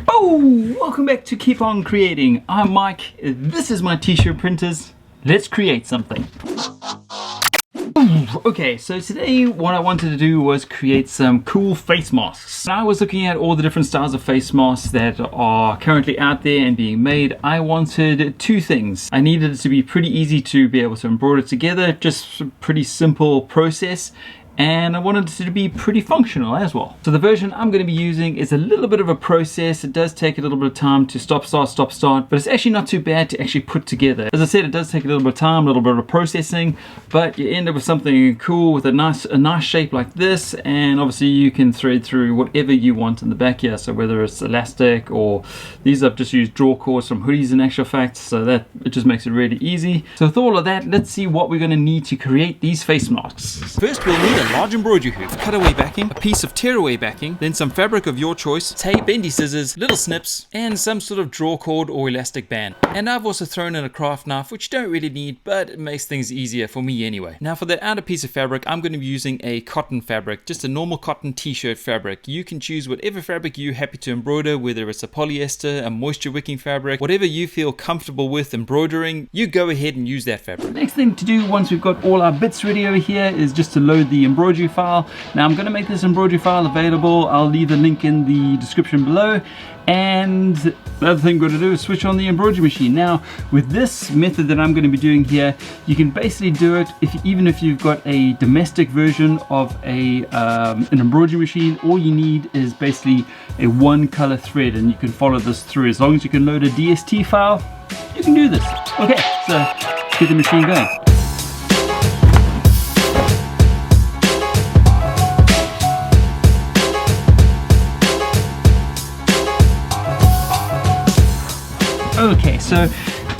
Oh, welcome back to Keep On Creating. I'm Mike. This is my t-shirt printers. Let's create something. Okay, so today what I wanted to do was create some cool face masks. I was looking at all the different styles of face masks that are currently out there and being made. I wanted two things. I needed it to be pretty easy to be able to embroider together, just a pretty simple process. And I wanted it to be pretty functional as well. So the version I'm going to be using is a little bit of a process. It does take a little bit of time to stop, start, but it's actually not too bad to actually put together. As I said, it does take a little bit of time, a little bit of processing, but you end up with something cool with a nice shape like this. And obviously you can thread through whatever you want in the back here. So whether it's elastic or these, I've just used draw cords from hoodies in actual fact, so that it just makes it really easy. So with all of that, let's see what we're going to need to create these face masks. First we'll need a large embroidery hoop, cutaway backing, a piece of tearaway backing, then some fabric of your choice, tape, bendy scissors, little snips, and some sort of draw cord or elastic band. And I've also thrown in a craft knife, which you don't really need, but it makes things easier for me anyway. Now for the outer piece of fabric, I'm going to be using a cotton fabric, just a normal cotton t-shirt fabric. You can choose whatever fabric you're happy to embroider, whether it's a polyester, a moisture wicking fabric, whatever you feel comfortable with embroidering, you go ahead and use that fabric. Next thing to do once we've got all our bits ready over here is just to load the embroidery file. Now I'm going to make this embroidery file available. I'll leave the link in the description below. And the other thing we're going to do is switch on the embroidery machine. Now with this method that I'm going to be doing here, you can basically do it even if you've got a domestic version of an embroidery machine. All you need is basically a one color thread, and you can follow this through. As long as you can load a DST file, you can do this. Okay, so let's get the machine going. Okay, so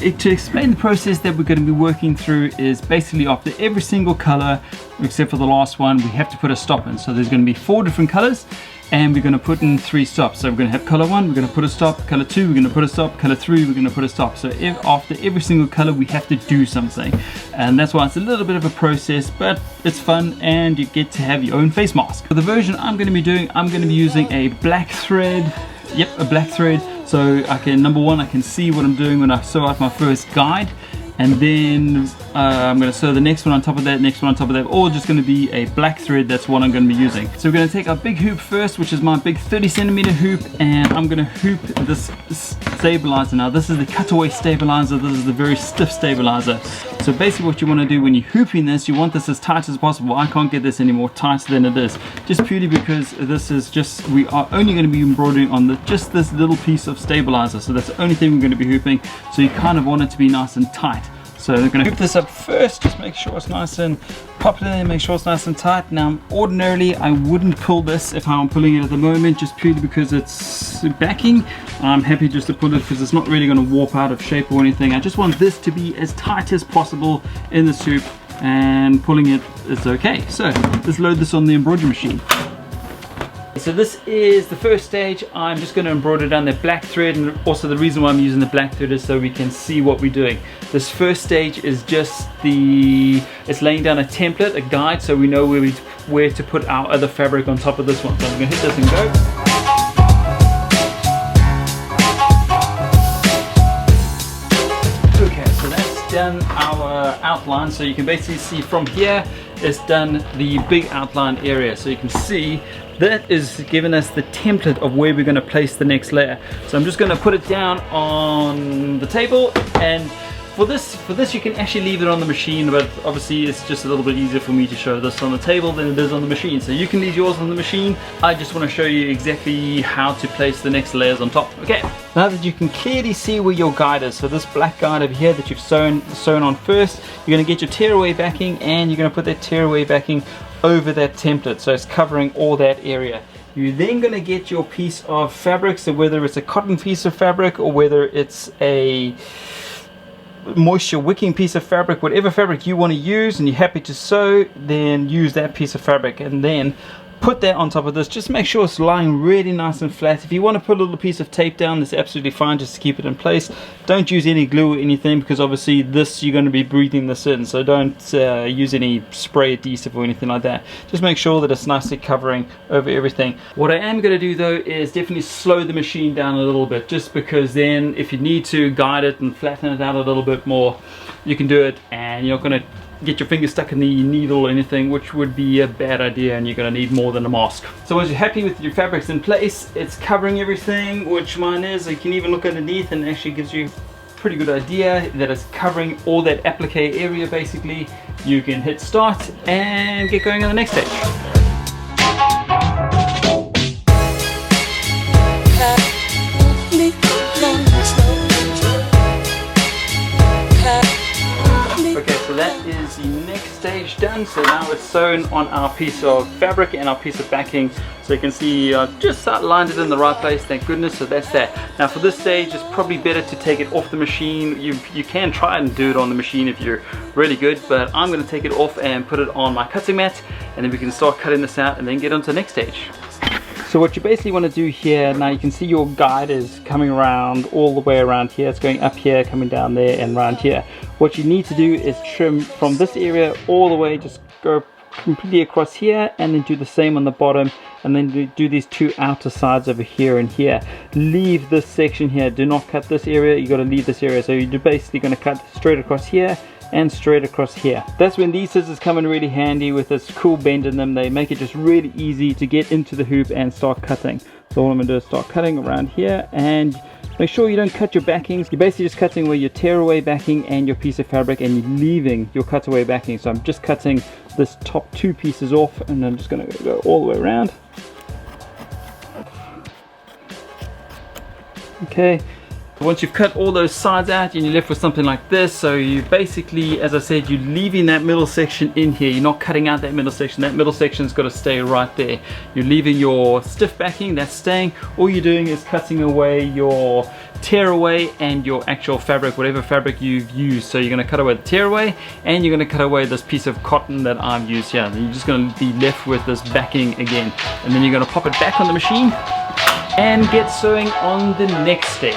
to explain the process that we're going to be working through is basically after every single color, except for the last one, we have to put a stop in. So there's going to be 4 different colors, and we're going to put in 3 stops. So we're going to have color 1, we're going to put a stop, color 2, we're going to put a stop, color 3, we're going to put a stop. So after every single color, we have to do something. And that's why it's a little bit of a process, but it's fun and you get to have your own face mask. For the version I'm going to be doing, I'm going to be using a black thread. Yep, a black thread. So I can, number one, I can see what I'm doing when I sew out my first guide. And then I'm going to sew the next one on top of that, next one on top of that, all just going to be a black thread. That's what I'm going to be using. So we're going to take our big hoop first, which is my big 30cm hoop, and I'm going to hoop this stabilizer. Now this is the cutaway stabilizer, this is the very stiff stabilizer. So basically what you want to do when you're hooping this, you want this as tight as possible. I can't get this any more tighter than it is, just purely because this is just, we are only going to be embroidering on just this little piece of stabilizer. So that's the only thing we're going to be hooping. So you kind of want it to be nice and tight. So we're going to hoop this up first, just make sure it's nice and pop it in, make sure it's nice and tight. Now ordinarily I wouldn't pull this if I'm pulling it at the moment, just purely because it's backing. I'm happy just to pull it because it's not really going to warp out of shape or anything. I just want this to be as tight as possible in this hoop, and pulling it is okay. So let's load this on the embroidery machine. So this is the first stage. I'm just going to embroider down the black thread, and also the reason why I'm using the black thread is so we can see what we're doing. This first stage is just it's laying down a template, a guide, so we know where to put our other fabric on top of this one. So I'm going to hit this and go. Okay, so that's done our outline. So you can basically see from here, it's done the big outline area. So you can see that is giving us the template of where we're going to place the next layer. So I'm just going to put it down on the table, and for this you can actually leave it on the machine, but obviously it's just a little bit easier for me to show this on the table than it is on the machine. So you can leave yours on the machine. I just want to show you exactly how to place the next layers on top. Okay, now that you can clearly see where your guide is, so this black guide over here that you've sewn on first, you're going to get your tearaway backing, and you're going to put that tearaway backing over that template, so it's covering all that area. You're then going to get your piece of fabric, so whether it's a cotton piece of fabric or whether it's a moisture wicking piece of fabric, whatever fabric you want to use and you're happy to sew, then use that piece of fabric. And then put that on top of this. Just make sure it's lying really nice and flat. If you want to put a little piece of tape down, that's absolutely fine, just to keep it in place. Don't use any glue or anything, because obviously this, you're going to be breathing this in, so don't use any spray adhesive or anything like that. Just make sure that it's nicely covering over everything. What I am going to do though is definitely slow the machine down a little bit, just because then if you need to guide it and flatten it out a little bit more, you can do it, and you're not going to get your finger stuck in the needle or anything, which would be a bad idea, and you're going to need more than a mask. So once you're happy with your fabrics in place, it's covering everything, which mine is. You can even look underneath and it actually gives you a pretty good idea that it's covering all that applique area basically. You can hit start and get going on the next stage. That is the next stage done. So now it's sewn on our piece of fabric and our piece of backing. So you can see just lined it in the right place, thank goodness. So that's that. Now for this stage, it's probably better to take it off the machine. You can try and do it on the machine if you're really good, but I'm going to take it off and put it on my cutting mat, and then we can start cutting this out and then get on to the next stage. So what you basically want to do here, now you can see your guide is coming around all the way around here. It's going up here, coming down there, and around here. What you need to do is trim from this area all the way, just go completely across here, and then do the same on the bottom, and then do these two outer sides over here and here. Leave this section here, do not cut this area, you got to leave this area. So you're basically going to cut straight across here and straight across here. That's when these scissors come in really handy with this cool bend in them. They make it just really easy to get into the hoop and start cutting. So what I'm going to do is start cutting around here, and make sure you don't cut your backings. You're basically just cutting where your tearaway backing and your piece of fabric, and you're leaving your cutaway backing. So I'm just cutting this top two pieces off, and I'm just going to go all the way around. Okay. Once you've cut all those sides out, and you're left with something like this. So you basically, as I said, you're leaving that middle section in here. You're not cutting out that middle section. That middle section's got to stay right there. You're leaving your stiff backing, that's staying. All you're doing is cutting away your tearaway and your actual fabric, whatever fabric you've used. So you're going to cut away the tearaway, and you're going to cut away this piece of cotton that I've used here. And you're just going to be left with this backing again. And then you're going to pop it back on the machine and get sewing on the next stage.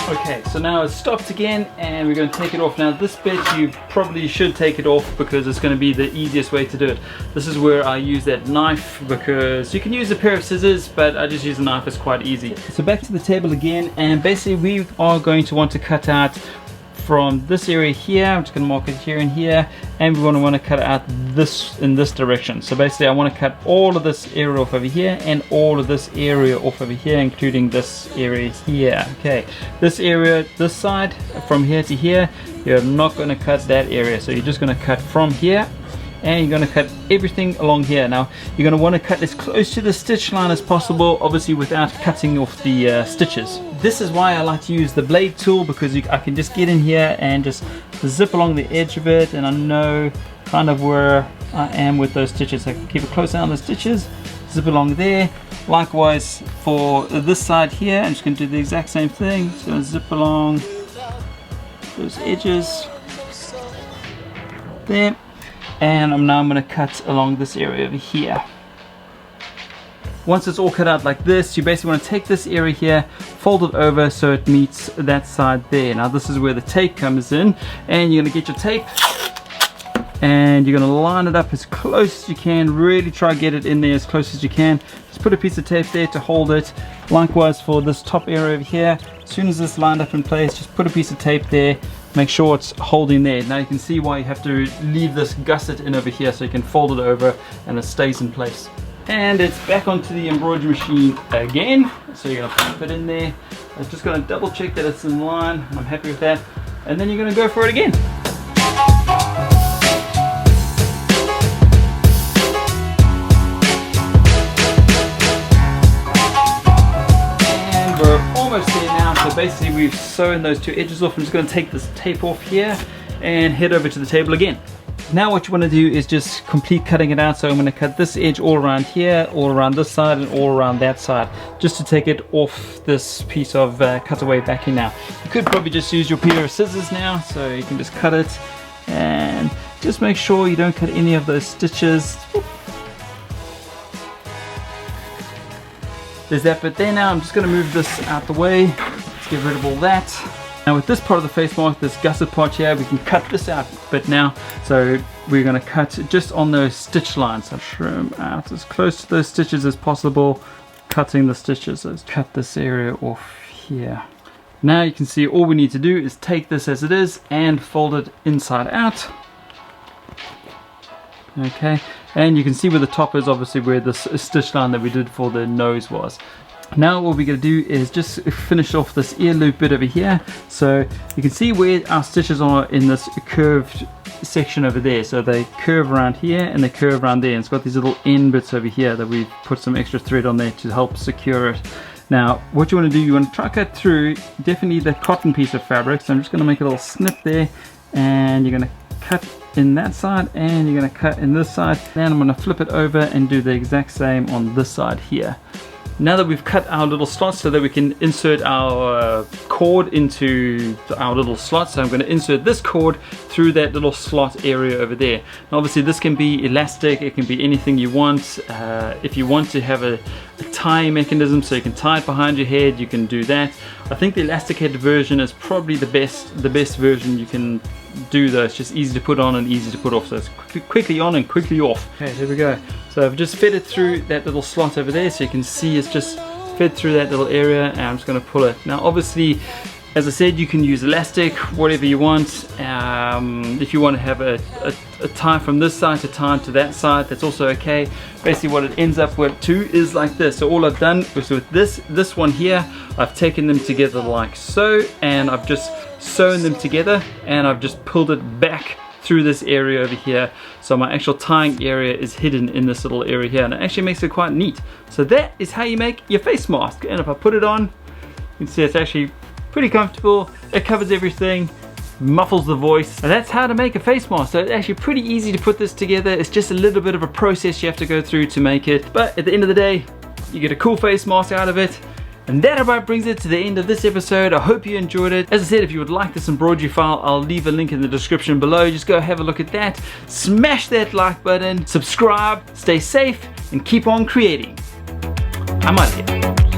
Okay, so now it's stopped again, and we're going to take it off. Now this bit you probably should take it off, because it's going to be the easiest way to do it. This is where I use that knife, because you can use a pair of scissors, but I just use a knife, it's quite easy. So back to the table again, and basically we are going to want to cut out from this area here. I'm just going to mark it here and here, and we want to cut out this in this direction. So basically I want to cut all of this area off over here, and all of this area off over here, including this area here. Okay, this area, this side, from here to here, you're not going to cut that area. So you're just going to cut from here, and you're going to cut everything along here. Now you're going to want to cut as close to the stitch line as possible, obviously without cutting off the stitches. This is why I like to use the blade tool, because I can just get in here and just zip along the edge of it, and I know kind of where I am with those stitches. I can keep it close down the stitches, zip along there. Likewise for this side here, I'm just going to do the exact same thing. Just going to zip along those edges there, and now I'm going to cut along this area over here. Once it's all cut out like this, you basically want to take this area here, fold it over so it meets that side there. Now this is where the tape comes in, and you're going to get your tape, and you're going to line it up as close as you can. Really try to get it in there as close as you can. Just put a piece of tape there to hold it. Likewise for this top area over here, as soon as it's lined up in place, just put a piece of tape there. Make sure it's holding there. Now you can see why you have to leave this gusset in over here, so you can fold it over and it stays in place. And it's back onto the embroidery machine again. So you're going to pop it in there. I'm just going to double check that it's in line. I'm happy with that. And then you're going to go for it again. And we're almost there now. So basically we've sewn those two edges off. I'm just going to take this tape off here and head over to the table again. Now what you want to do is just complete cutting it out. So I'm going to cut this edge all around here, all around this side, and all around that side, just to take it off this piece of cutaway backing. Now you could probably just use your pair of scissors now, so you can just cut it, and just make sure you don't cut any of those stitches. There's that bit there. Now I'm just going to move this out the way. Let's get rid of all that. Now with this part of the face mask, this gusset part here, we can cut this out a bit now. So we're going to cut just on those stitch lines. So trim out as close to those stitches as possible, cutting the stitches. So let's cut this area off here. Now you can see all we need to do is take this as it is and fold it inside out. Okay, and you can see where the top is, obviously where the stitch line that we did for the nose was. Now what we're going to do is just finish off this ear loop bit over here. So you can see where our stitches are in this curved section over there. So they curve around here and they curve around there, and it's got these little end bits over here that we've put some extra thread on there to help secure it. Now what you want to do, you want to try cut through definitely the cotton piece of fabric. So I'm just going to make a little snip there, and you're going to cut in that side, and you're going to cut in this side. Then I'm going to flip it over and do the exact same on this side here. Now that we've cut our little slots so that we can insert our cord into our little slot, so I'm going to insert this cord through that little slot area over there. Now obviously this can be elastic, it can be anything you want. If you want to have a tie mechanism so you can tie it behind your head, you can do that. I think the elasticated version is probably the best version you can do, though. It's just easy to put on and easy to put off, so it's quickly on and quickly off. Okay, there we go. So I've just fed it through that little slot over there, so you can see it's just fed through that little area, and I'm just going to pull it. Now obviously, as I said, you can use elastic, whatever you want. If you want to have a tie from this side to tie to that side, that's also okay. Basically what it ends up with too is like this. So all I've done is with this one here, I've taken them together like so, and I've just sewn them together, and I've just pulled it back through this area over here. So my actual tying area is hidden in this little area here, and it actually makes it quite neat. So that is how you make your face mask. And if I put it on, you can see it's actually pretty comfortable. It covers everything, muffles the voice. And that's how to make a face mask. So it's actually pretty easy to put this together. It's just a little bit of a process you have to go through to make it. But at the end of the day, you get a cool face mask out of it. And that about brings it to the end of this episode. I hope you enjoyed it. As I said, if you would like this embroidery file, I'll leave a link in the description below. Just go have a look at that. Smash that like button, subscribe, stay safe, and keep on creating. I'm out here.